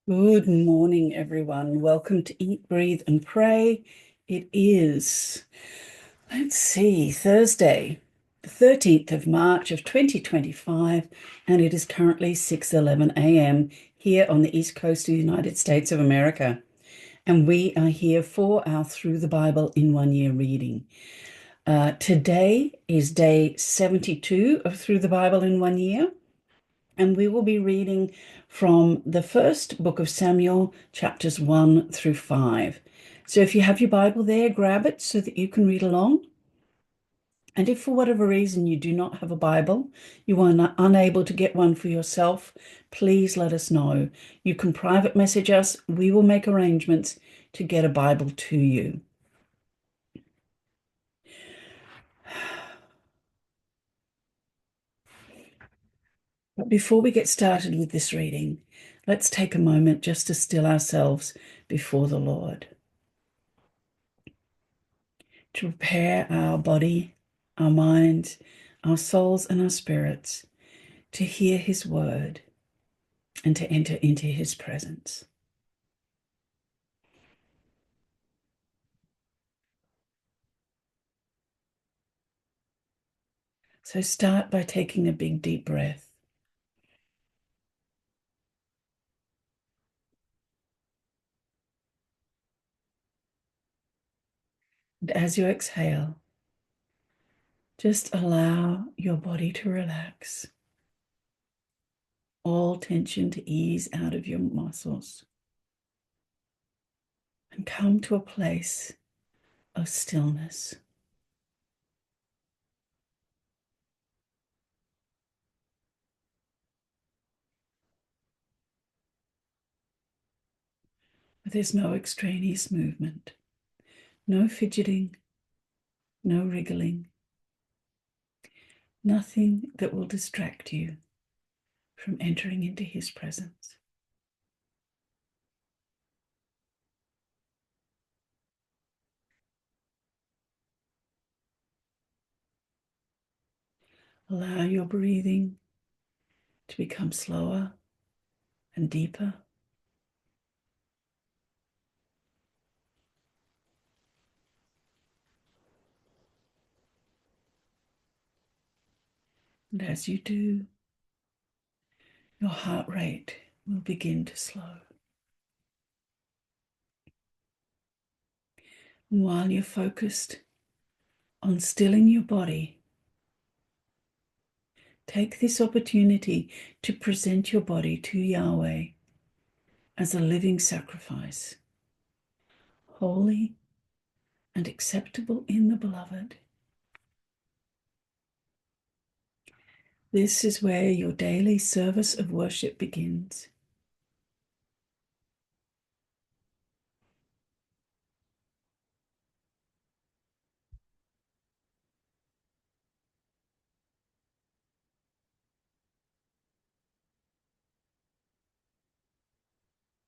Good morning, everyone. Welcome to Eat, Breathe, and Pray. It is, let's see, Thursday, the 13th of March of 2025, and it is currently 6:11 a.m. here on the East Coast of the United States of America. And we are here for our Through the Bible in 1 Year reading. Today is day 72 of Through the Bible in 1 Year. And we will be reading from the first book of Samuel, chapters 1 through 5. So if you have your Bible there, grab it so that you can read along. And if for whatever reason you do not have a Bible, you are unable to get one for yourself, please let us know. You can private message us. We will make arrangements to get a Bible to you. But before we get started with this reading, let's take a moment just to still ourselves before the Lord, to prepare our body, our minds, our souls, and our spirits to hear His word and to enter into His presence. So start by taking a big, deep breath. And as you exhale, just allow your body to relax, all tension to ease out of your muscles, and come to a place of stillness. Where there's no extraneous movement, no fidgeting, no wriggling, nothing that will distract you from entering into His presence. Allow your breathing to become slower and deeper. And as you do, your heart rate will begin to slow. And while you're focused on stilling your body, take this opportunity to present your body to Yahweh as a living sacrifice, holy and acceptable in the Beloved. This is where your daily service of worship begins.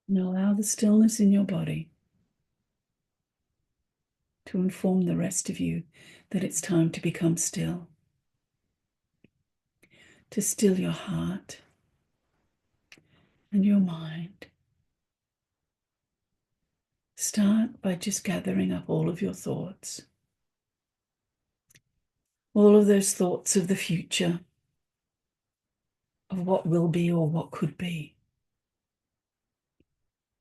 And allow the stillness in your body to inform the rest of you that it's time to become still, to still your heart and your mind. Start by just gathering up all of your thoughts, all of those thoughts of the future, of what will be or what could be,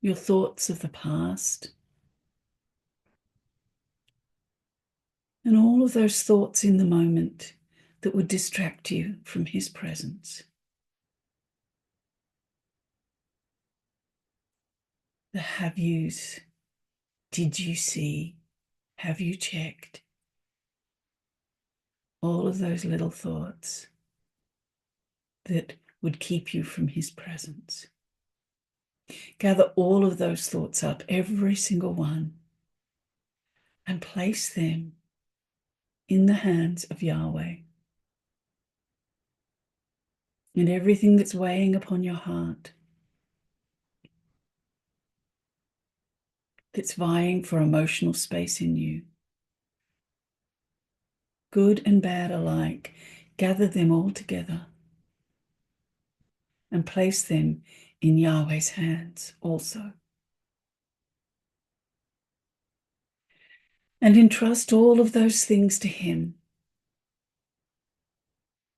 your thoughts of the past, and all of those thoughts in the moment that would distract you from His presence. The have yous, did you see, have you checked? All of those little thoughts that would keep you from His presence. Gather all of those thoughts up, every single one, and place them in the hands of Yahweh. And everything that's weighing upon your heart, that's vying for emotional space in you, good and bad alike, gather them all together and place them in Yahweh's hands also. And entrust all of those things to Him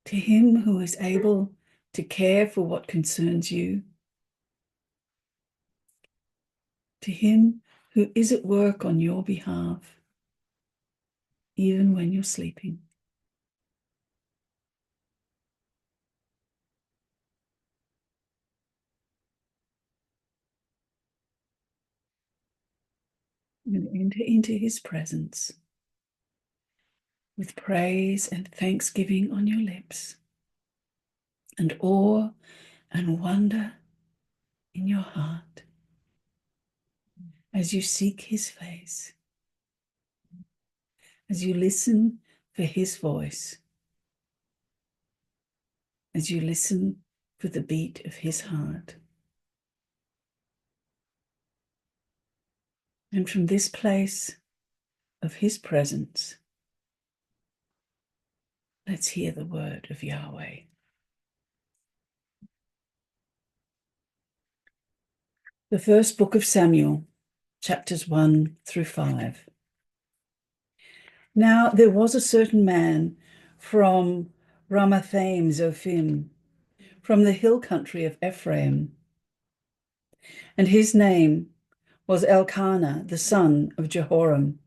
who is able to care for what concerns you, to Him who is at work on your behalf, even when you're sleeping. And enter into His presence with praise and thanksgiving on your lips, and awe and wonder in your heart as you seek His face, as you listen for His voice, as you listen for the beat of His heart. And from this place of His presence, let's hear the word of Yahweh. The first book of Samuel, chapters 1 through 5. Now there was a certain man from Ramathaim Zophim, from the hill country of Ephraim, and his name was Elkanah, the son of Jehoram,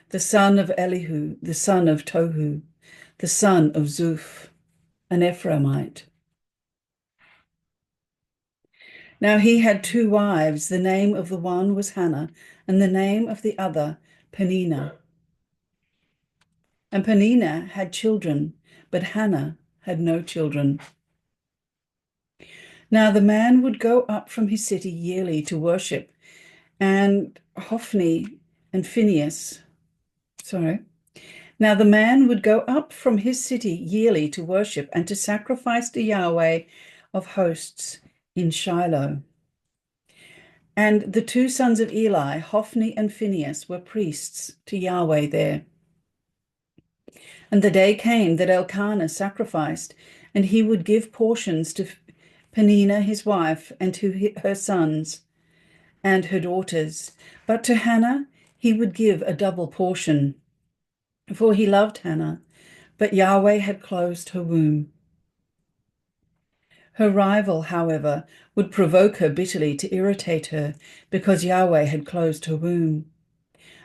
the son of Elihu, the son of Tohu, the son of Zuph, an Ephraimite. Now he had 2 wives. The name of the one was Hannah, and the name of the other Peninnah. And Peninnah had children, but Hannah had no children. Now the man would go up from his city yearly to worship, and Hophni and Phinehas, Now the man would go up from his city yearly to worship and to sacrifice to Yahweh of hosts in Shiloh. And the 2 sons of Eli, Hophni and Phinehas, were priests to Yahweh there. And the day came that Elkanah sacrificed, and he would give portions to Peninnah his wife, and to her sons and her daughters. But to Hannah he would give a double portion, for he loved Hannah, but Yahweh had closed her womb. Her rival, however, would provoke her bitterly to irritate her, because Yahweh had closed her womb.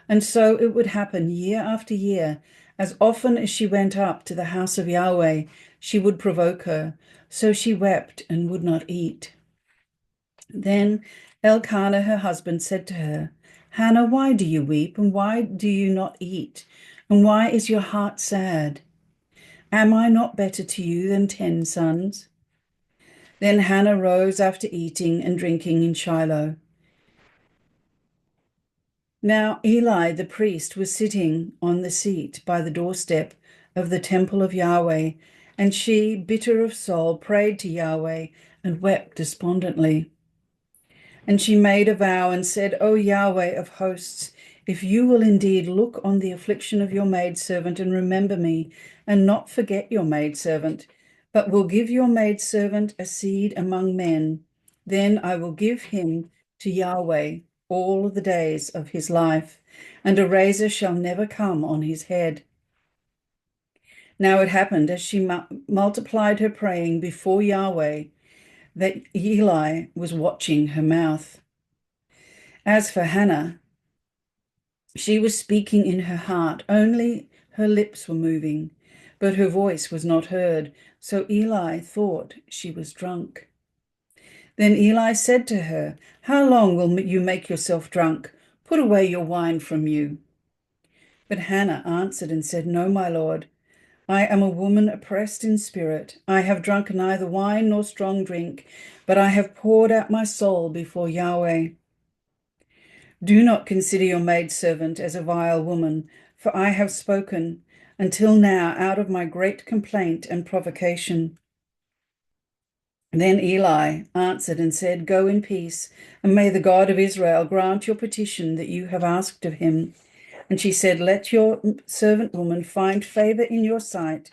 And so it would happen year after year. As often as she went up to the house of Yahweh, she would provoke her. So she wept and would not eat. Then Elkanah, her husband, said to her, Hannah, why do you weep, and why do you not eat? And why is your heart sad? Am I not better to you than 10 sons? Then Hannah rose after eating and drinking in Shiloh. Now Eli the priest was sitting on the seat by the doorstep of the temple of Yahweh, and she, bitter of soul, prayed to Yahweh and wept despondently. And she made a vow and said, O Yahweh of hosts, if you will indeed look on the affliction of your maidservant and remember me, and not forget your maidservant, but will give your maidservant a seed among men, then I will give him to Yahweh all the days of his life, and a razor shall never come on his head. Now it happened, as she multiplied her praying before Yahweh, that Eli was watching her mouth. As for Hannah, she was speaking in her heart, only her lips were moving, but her voice was not heard, so Eli thought she was drunk. Then Eli said to her, How long will you make yourself drunk? Put away your wine from you. But Hannah answered and said, No, my lord, I am a woman oppressed in spirit. I have drunk neither wine nor strong drink, but I have poured out my soul before Yahweh. Do not consider your maidservant as a vile woman, for I have spoken until now out of my great complaint and provocation. Then Eli answered and said, Go in peace, and may the God of Israel grant your petition that you have asked of him. And she said, Let your servant woman find favor in your sight.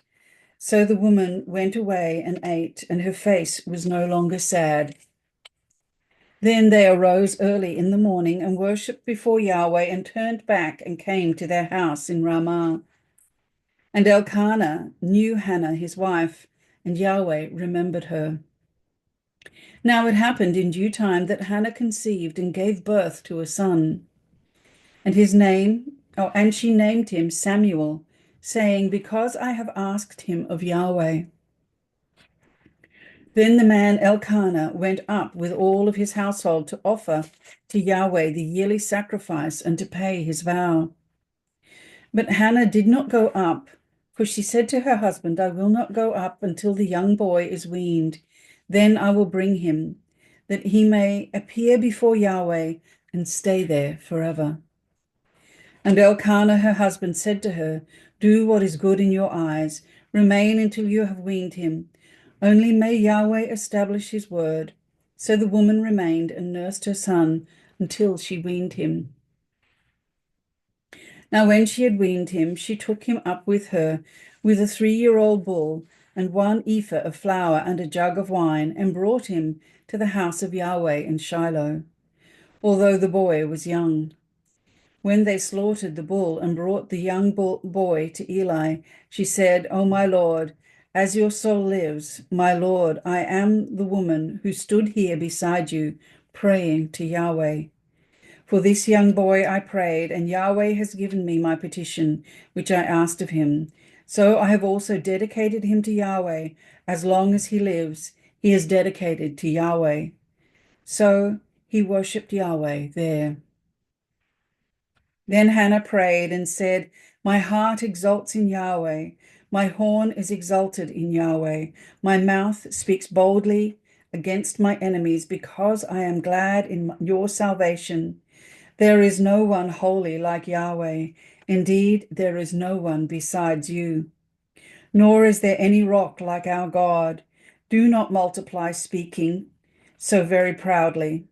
So the woman went away and ate, and her face was no longer sad. Then they arose early in the morning and worshipped before Yahweh and turned back and came to their house in Ramah. And Elkanah knew Hannah his wife, and Yahweh remembered her. Now it happened in due time that Hannah conceived and gave birth to a son, and she named him Samuel, saying, Because I have asked him of Yahweh. Then the man Elkanah went up with all of his household to offer to Yahweh the yearly sacrifice and to pay his vow. But Hannah did not go up, for she said to her husband, I will not go up until the young boy is weaned. Then I will bring him, that he may appear before Yahweh and stay there forever. And Elkanah, her husband, said to her, Do what is good in your eyes. Remain until you have weaned him. Only may Yahweh establish his word. So the woman remained and nursed her son until she weaned him. Now when she had weaned him, she took him up with her with a 3-year-old bull and 1 ephah of flour and a jug of wine, and brought him to the house of Yahweh in Shiloh, although the boy was young. When they slaughtered the bull and brought the young boy to Eli, she said, O my Lord, as your soul lives, my Lord, I am the woman who stood here beside you, praying to Yahweh. For this young boy I prayed, and Yahweh has given me my petition, which I asked of him. So I have also dedicated him to Yahweh. As long as he lives, he is dedicated to Yahweh. So he worshipped Yahweh there. Then Hannah prayed and said, My heart exults in Yahweh. My horn is exalted in Yahweh. My mouth speaks boldly against my enemies, because I am glad in your salvation. There is no one holy like Yahweh. Indeed, there is no one besides you. Nor is there any rock like our God. Do not multiply speaking so very proudly.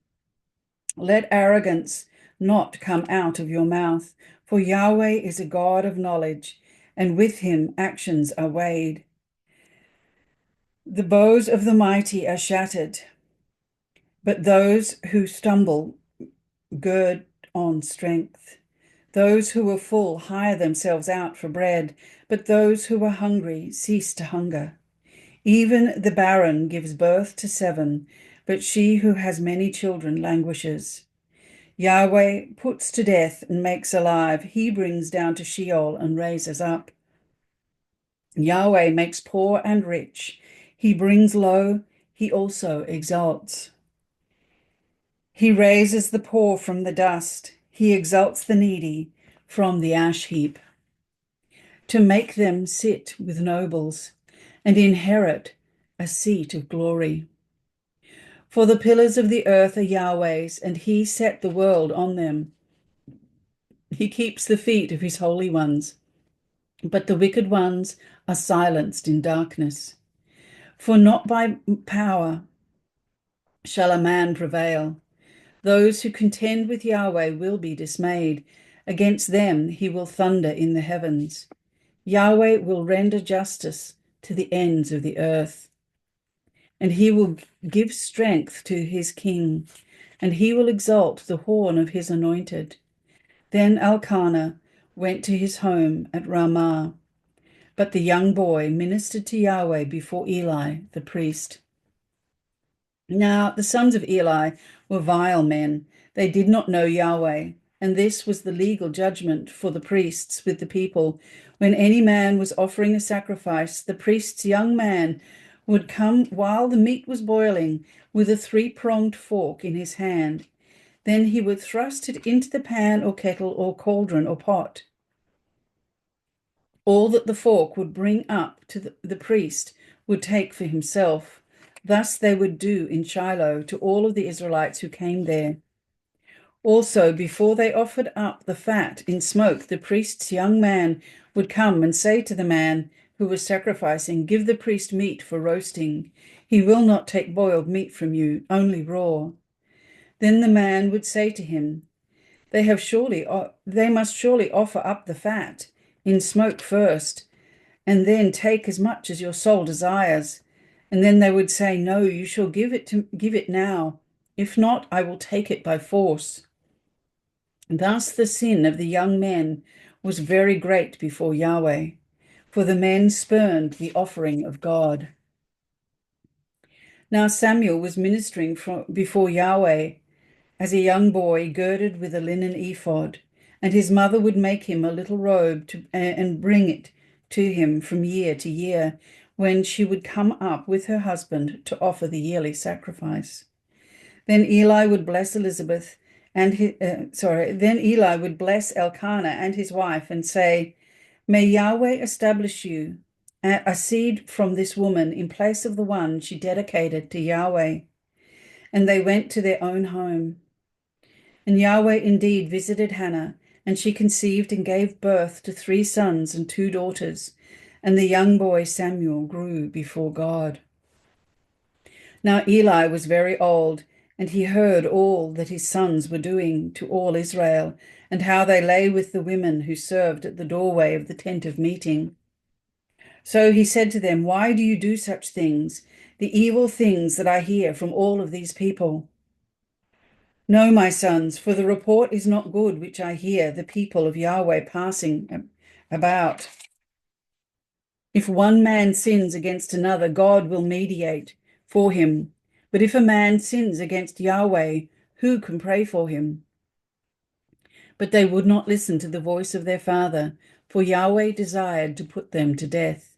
Let arrogance not come out of your mouth, for Yahweh is a God of knowledge, and with him actions are weighed. The bows of the mighty are shattered, but those who stumble gird on strength. Those who are full hire themselves out for bread, but those who are hungry cease to hunger. Even the barren gives birth to 7, but she who has many children languishes. Yahweh puts to death and makes alive. He brings down to Sheol and raises up. Yahweh makes poor and rich. He brings low. He also exalts. He raises the poor from the dust. He exalts the needy from the ash heap, to make them sit with nobles and inherit a seat of glory. For the pillars of the earth are Yahweh's, and he set the world on them. He keeps the feet of his holy ones, but the wicked ones are silenced in darkness. For not by power shall a man prevail. Those who contend with Yahweh will be dismayed. Against them he will thunder in the heavens. Yahweh will render justice to the ends of the earth. And he will give strength to his king, and he will exalt the horn of his anointed. Then Elkanah went to his home at Ramah, but the young boy ministered to Yahweh before Eli the priest. Now the sons of Eli were vile men. They did not know Yahweh, and this was the legal judgment for the priests with the people. When any man was offering a sacrifice, the priest's young man would come while the meat was boiling with a 3-pronged fork in his hand. Then he would thrust it into the pan or kettle or cauldron or pot. All that the fork would bring up to the priest would take for himself. Thus they would do in Shiloh to all of the Israelites who came there. Also, before they offered up the fat in smoke, the priest's young man would come and say to the man who was sacrificing, Give the priest meat for roasting. He will not take boiled meat from you, only raw. Then the man would say to him, They must surely offer up the fat in smoke first, and then take as much as your soul desires. And then they would say, No, you shall give it now. If not, I will take it by force." Thus the sin of the young men was very great before Yahweh, for the men spurned the offering of God. Now Samuel was ministering before Yahweh as a young boy, girded with a linen ephod, and his mother would make him a little robe and bring it to him from year to year, when she would come up with her husband to offer the yearly sacrifice. Then Eli would bless Elizabeth and then Eli would bless Elkanah and his wife and say, "May Yahweh establish you a seed from this woman in place of the one she dedicated to Yahweh." And they went to their own home. And Yahweh indeed visited Hannah, and she conceived and gave birth to 3 sons and 2 daughters. And the young boy Samuel grew before God. Now Eli was very old, and he heard all that his sons were doing to all Israel, and how they lay with the women who served at the doorway of the tent of meeting. So he said to them, "Why do you do such things, the evil things that I hear from all of these people?" "No, my sons, for the report is not good which I hear the people of Yahweh passing about. If one man sins against another, God will mediate for him. But if a man sins against Yahweh, who can pray for him?" But they would not listen to the voice of their father, for Yahweh desired to put them to death.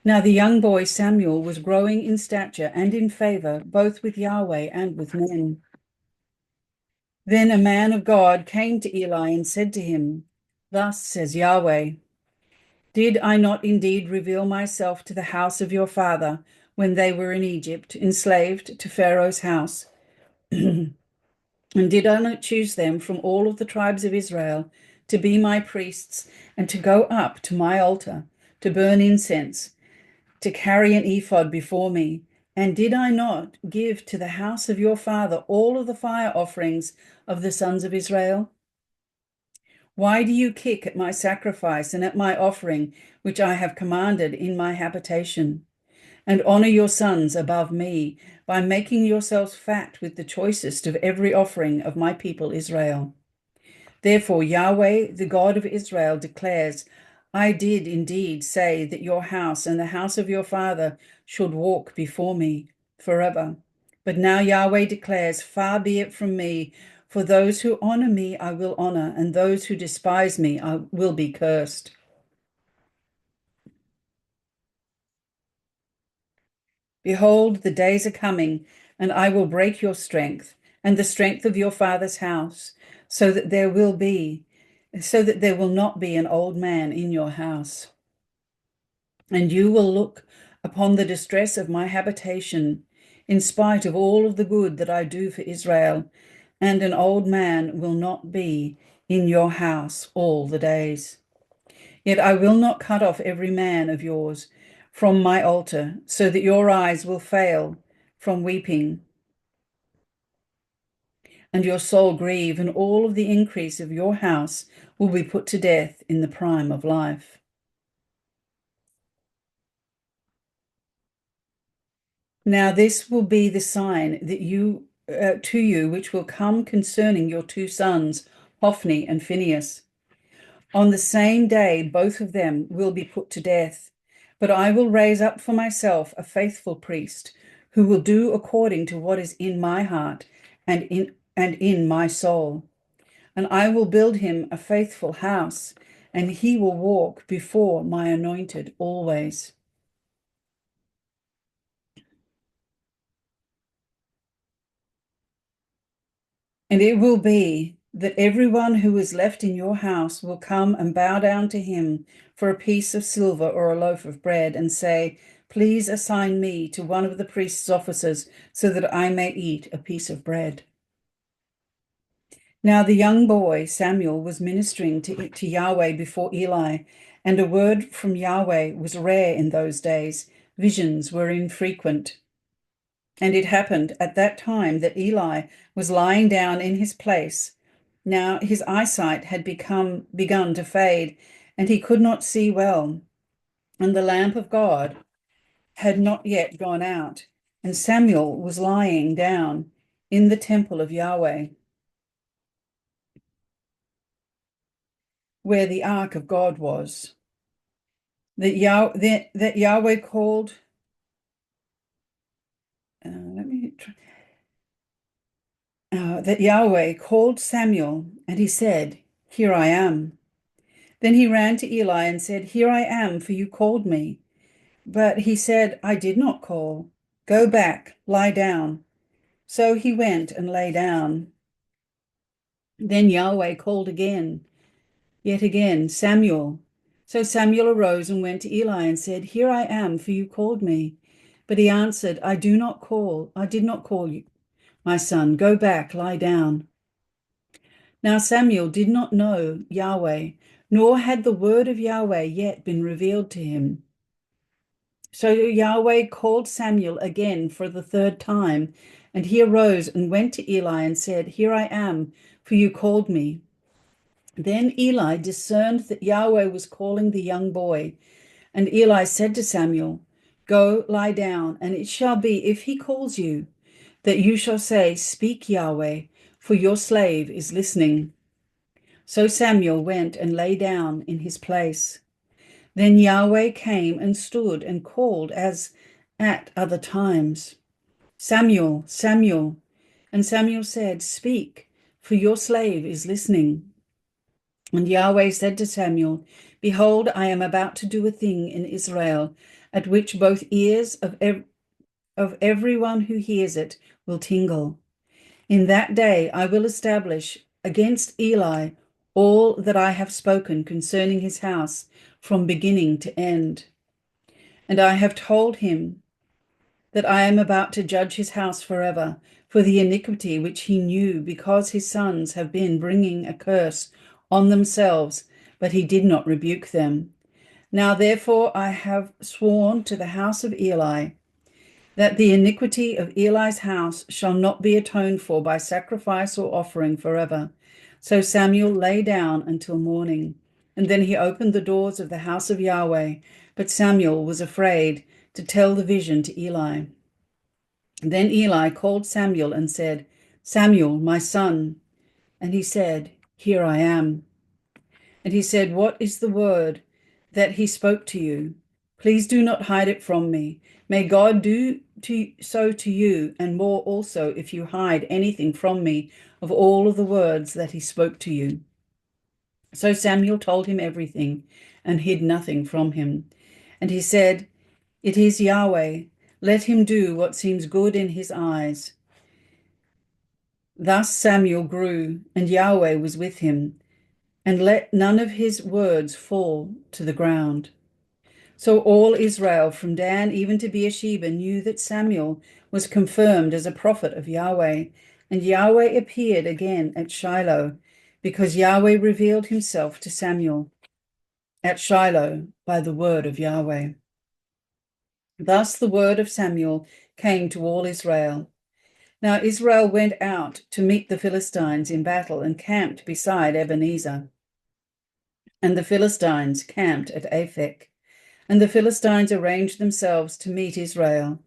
Now the young boy Samuel was growing in stature and in favor, both with Yahweh and with men. Then a man of God came to Eli and said to him, "Thus says Yahweh, did I not indeed reveal myself to the house of your father when they were in Egypt, enslaved to Pharaoh's house? And did I not choose them from all of the tribes of Israel to be my priests and to go up to my altar, to burn incense, to carry an ephod before me? And did I not give to the house of your father all of the fire offerings of the sons of Israel? Why do you kick at my sacrifice and at my offering, which I have commanded in my habitation? And honor your sons above me by making yourselves fat with the choicest of every offering of my people Israel. Therefore, Yahweh, the God of Israel, declares, I did indeed say that your house and the house of your father should walk before me forever. But now Yahweh declares, far be it from me, for those who honor me I will honor, and those who despise me I will be cursed. Behold, the days are coming, and I will break your strength and the strength of your father's house, so that there will not be an old man in your house. And you will look upon the distress of my habitation, in spite of all of the good that I do for Israel, and an old man will not be in your house all the days. Yet I will not cut off every man of yours from my altar, so that your eyes will fail from weeping, and your soul grieve, and all of the increase of your house will be put to death in the prime of life. Now this will be the sign that to you which will come concerning your 2 sons, Hophni and Phinehas. On the same day both of them will be put to death, but I will raise up for myself a faithful priest who will do according to what is in my heart and in my soul. And I will build him a faithful house, and he will walk before my anointed always. And it will be that everyone who is left in your house will come and bow down to him for a piece of silver or a loaf of bread and say, please assign me to one of the priest's offices so that I may eat a piece of bread. Now the young boy Samuel was ministering to Yahweh before Eli, and a word from Yahweh was rare in those days. Visions were infrequent. And it happened at that time that Eli was lying down in his place. Now his eyesight had begun to fade, and he could not see well, and the lamp of God had not yet gone out. And Samuel was lying down in the temple of Yahweh, where the ark of God was, that Yahweh called, that Yahweh called Samuel, and he said, "Here I am." Then he ran to Eli and said, "Here I am, for you called me." But he said, "I did not call. Go back, lie down." So he went and lay down. Then Yahweh called yet again, "Samuel." So Samuel arose and went to Eli and said, "Here I am, for you called me." But he answered, I did not call you, my son. Go back, lie down." Now Samuel did not know Yahweh, nor had the word of Yahweh yet been revealed to him. So Yahweh called Samuel again for the third time, and he arose and went to Eli and said, "Here I am, for you called me." Then Eli discerned that Yahweh was calling the young boy, and Eli said to Samuel, "Go, lie down, and it shall be, if he calls you, that you shall say, 'Speak, Yahweh, for your slave is listening.'" So Samuel went and lay down in his place. Then Yahweh came and stood and called as at other times, "Samuel, Samuel." And Samuel said, "Speak, for your slave is listening." And Yahweh said to Samuel, "Behold, I am about to do a thing in Israel, at which both ears of everyone who hears it will tingle. In that day I will establish against Eli all that I have spoken concerning his house from beginning to end. And I have told him that I am about to judge his house forever for the iniquity which he knew, because his sons have been bringing a curse on themselves, but he did not rebuke them. Now therefore I have sworn to the house of Eli that the iniquity of Eli's house shall not be atoned for by sacrifice or offering forever." So Samuel lay down until morning, and then he opened the doors of the house of Yahweh, but Samuel was afraid to tell the vision to Eli. Then Eli called Samuel and said, "Samuel, my son." And he said, "Here I am." And he said, "What is the word that he spoke to you? Please do not hide it from me. May God do so to you, and more also, if you hide anything from me of all of the words that he spoke to you." So Samuel told him everything and hid nothing from him. And he said, "It is Yahweh. Let him do what seems good in his eyes." Thus Samuel grew, and Yahweh was with him, and let none of his words fall to the ground. So all Israel, from Dan even to Beersheba, knew that Samuel was confirmed as a prophet of Yahweh. And Yahweh appeared again at Shiloh, because Yahweh revealed himself to Samuel at Shiloh by the word of Yahweh. Thus the word of Samuel came to all Israel. Now Israel went out to meet the Philistines in battle and camped beside Ebenezer. And the Philistines camped at Aphek. And the Philistines arranged themselves to meet Israel.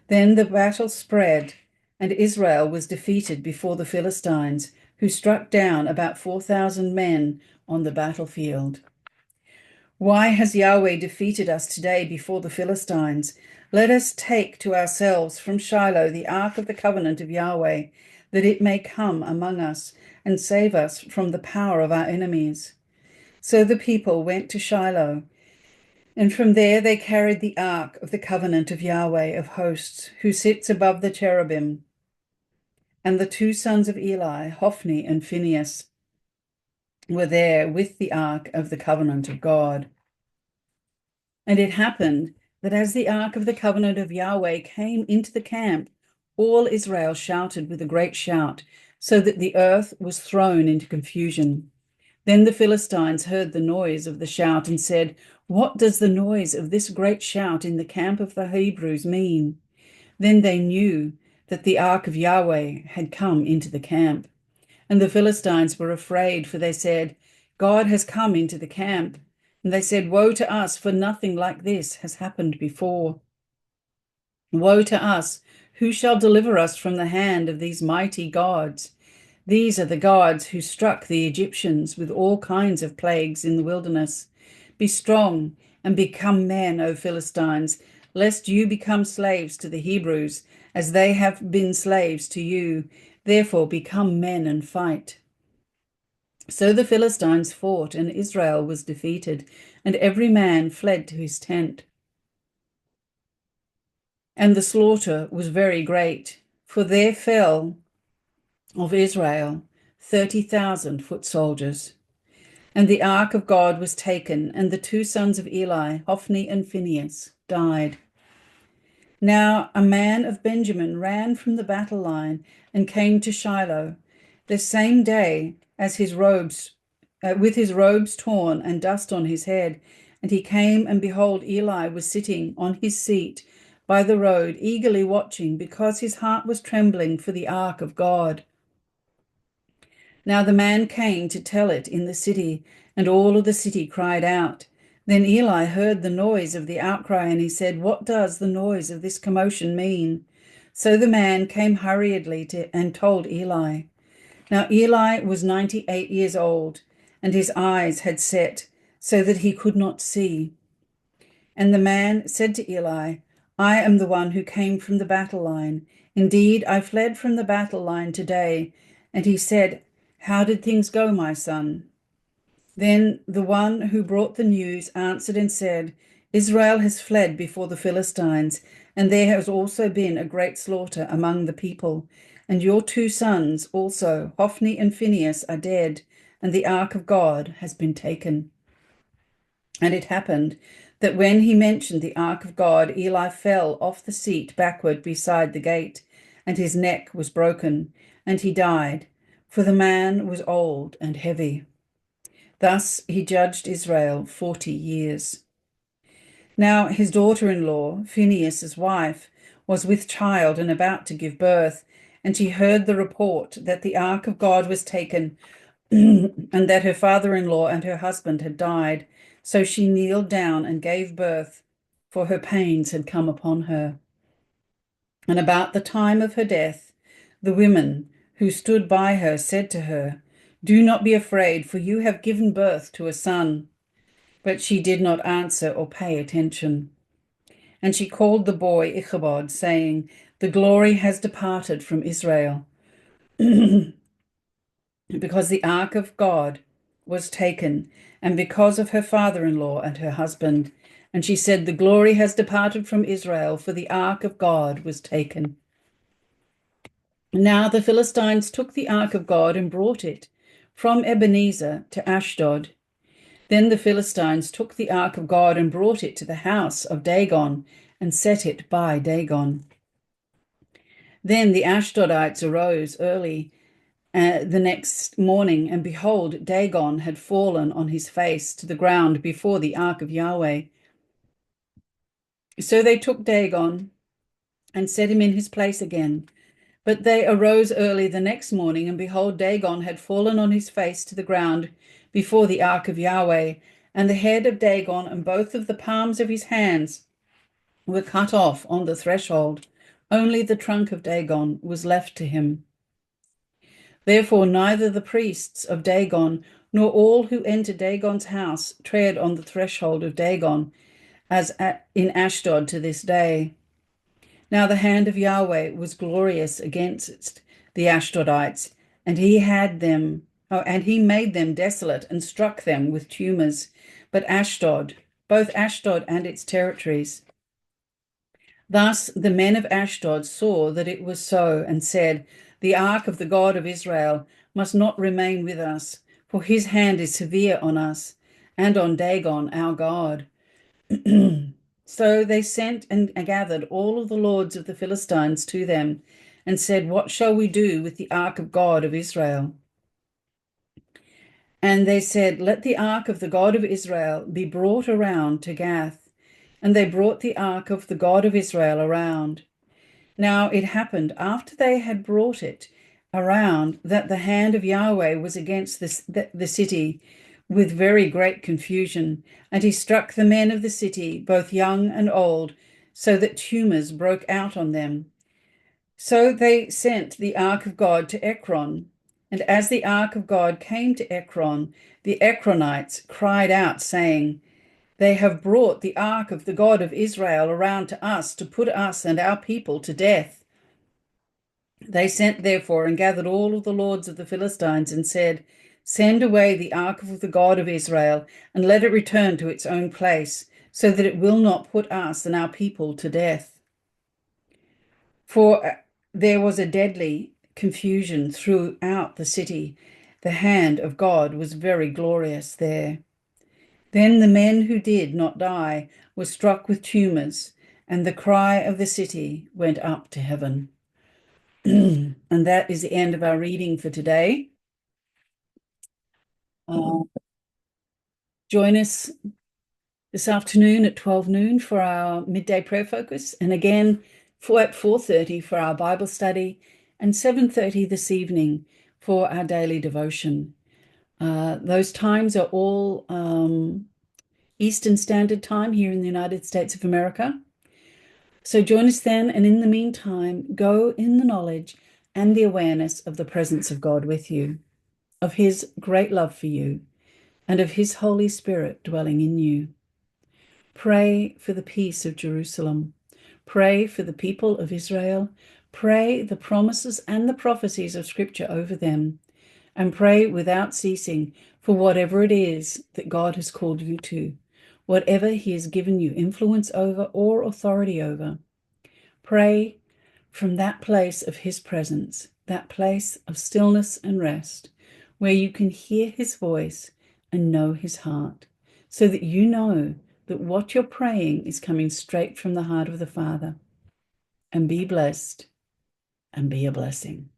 Then the battle spread, and Israel was defeated before the Philistines, who struck down about 4,000 men on the battlefield. "Why has Yahweh defeated us today before the Philistines? Let us take to ourselves from Shiloh the ark of the covenant of Yahweh, that it may come among us and save us from the power of our enemies." So the people went to Shiloh, and from there they carried the ark of the covenant of Yahweh of hosts, who sits above the cherubim. And the two sons of Eli, Hophni and Phinehas, were there with the ark of the covenant of God. And it happened that as the ark of the covenant of Yahweh came into the camp, all Israel shouted with a great shout, so that the earth was thrown into confusion. Then the Philistines heard the noise of the shout and said, "What does the noise of this great shout in the camp of the Hebrews mean?" Then they knew that the ark of Yahweh had come into the camp. And the Philistines were afraid, for they said, "God has come into the camp." And they said, "Woe to us, for nothing like this has happened before. Woe to us, Who shall deliver us from the hand of these mighty gods? These are the gods who struck the Egyptians with all kinds of plagues in the wilderness. Be strong and become men, O Philistines, lest you become slaves to the Hebrews, as they have been slaves to you. Therefore become men and fight. So the Philistines fought, and Israel was defeated, and every man fled to his tent. And the slaughter was very great, for there fell of Israel 30,000 foot soldiers. And the ark of God was taken, and the two sons of Eli, Hophni and Phinehas, died. Now a man of Benjamin ran from the battle line and came to Shiloh the same day as his robes, with his robes torn and dust on his head. And he came, and behold, Eli was sitting on his seat by the road, eagerly watching, because his heart was trembling for the ark of God. Now the man came to tell it in the city, and all of the city cried out. Then Eli heard the noise of the outcry, and he said, What does the noise of this commotion mean? So the man came hurriedly and told Eli. Now Eli was 98 years old, and his eyes had set, so that he could not see. And the man said to Eli, I am the one who came from the battle line. Indeed, I fled from the battle line today. And he said, How did things go, my son? Then the one who brought the news answered and said, Israel has fled before the Philistines, and there has also been a great slaughter among the people. And your two sons also, Hophni and Phinehas, are dead, and the ark of God has been taken. And it happened that when he mentioned the ark of God, Eli fell off the seat backward beside the gate, and his neck was broken, and he died, for the man was old and heavy. Thus he judged Israel 40 years. Now his daughter-in-law, Phinehas's wife, was with child and about to give birth, and she heard the report that the ark of God was taken, and that her father-in-law and her husband had died. So she kneeled down and gave birth, for her pains had come upon her. And about the time of her death, the women who stood by her said to her, Do not be afraid, for you have given birth to a son. But she did not answer or pay attention. And she called the boy Ichabod, saying, The glory has departed from Israel, because the ark of God was taken, and because of her father-in-law and her husband. And she said, The glory has departed from Israel, for the ark of God was taken. Now the Philistines took the ark of God and brought it from Ebenezer to Ashdod. Then the Philistines took the ark of God and brought it to the house of Dagon and set it by Dagon. Then the Ashdodites arose early the next morning, and behold, Dagon had fallen on his face to the ground before the ark of Yahweh. So they took Dagon and set him in his place again. But they arose early the next morning, and behold, Dagon had fallen on his face to the ground before the ark of Yahweh, and the head of Dagon and both of the palms of his hands were cut off on the threshold. Only the trunk of Dagon was left to him. Therefore neither the priests of Dagon nor all who enter Dagon's house tread on the threshold of Dagon, as in Ashdod to this day. Now the hand of Yahweh was glorious against the Ashdodites, and he made them desolate and struck them with tumors. But both Ashdod and its territories. Thus the men of Ashdod saw that it was so, and said, The ark of the God of Israel must not remain with us, for his hand is severe on us, and on Dagon our God. So they sent and gathered all of the lords of the Philistines to them, and said, What shall we do with the ark of God of Israel? And they said, Let the ark of the God of Israel be brought around to Gath. And they brought the ark of the God of Israel around. Now it happened, after they had brought it around, that the hand of Yahweh was against the city with very great confusion, and he struck the men of the city, both young and old, so that tumors broke out on them. So they sent the ark of God to Ekron. And as the ark of God came to Ekron, the Ekronites cried out, saying, "They have brought the ark of the God of Israel around to us to put us and our people to death." They sent therefore and gathered all of the lords of the Philistines and said, "Send away the ark of the God of Israel and let it return to its own place, so that it will not put us and our people to death." For there was a deadly confusion throughout the city. The hand of God was very glorious there. Then the men who did not die were struck with tumors, and the cry of the city went up to heaven. And that is the end of our reading for today. Join us this afternoon at 12 noon for our midday prayer focus, and again at 4:30 for our Bible study, and 7:30 this evening for our daily devotion. Those times are all Eastern Standard Time here in the United States of America. So join us then, and in the meantime, go in the knowledge and the awareness of the presence of God with you, of his great love for you, and of his Holy Spirit dwelling in you. Pray for the peace of Jerusalem. Pray for the people of Israel. Pray the promises and the prophecies of Scripture over them. And pray without ceasing for whatever it is that God has called you to, whatever he has given you influence over or authority over. Pray from that place of his presence, that place of stillness and rest, where you can hear his voice and know his heart, so that you know that what you're praying is coming straight from the heart of the Father. And be blessed and be a blessing.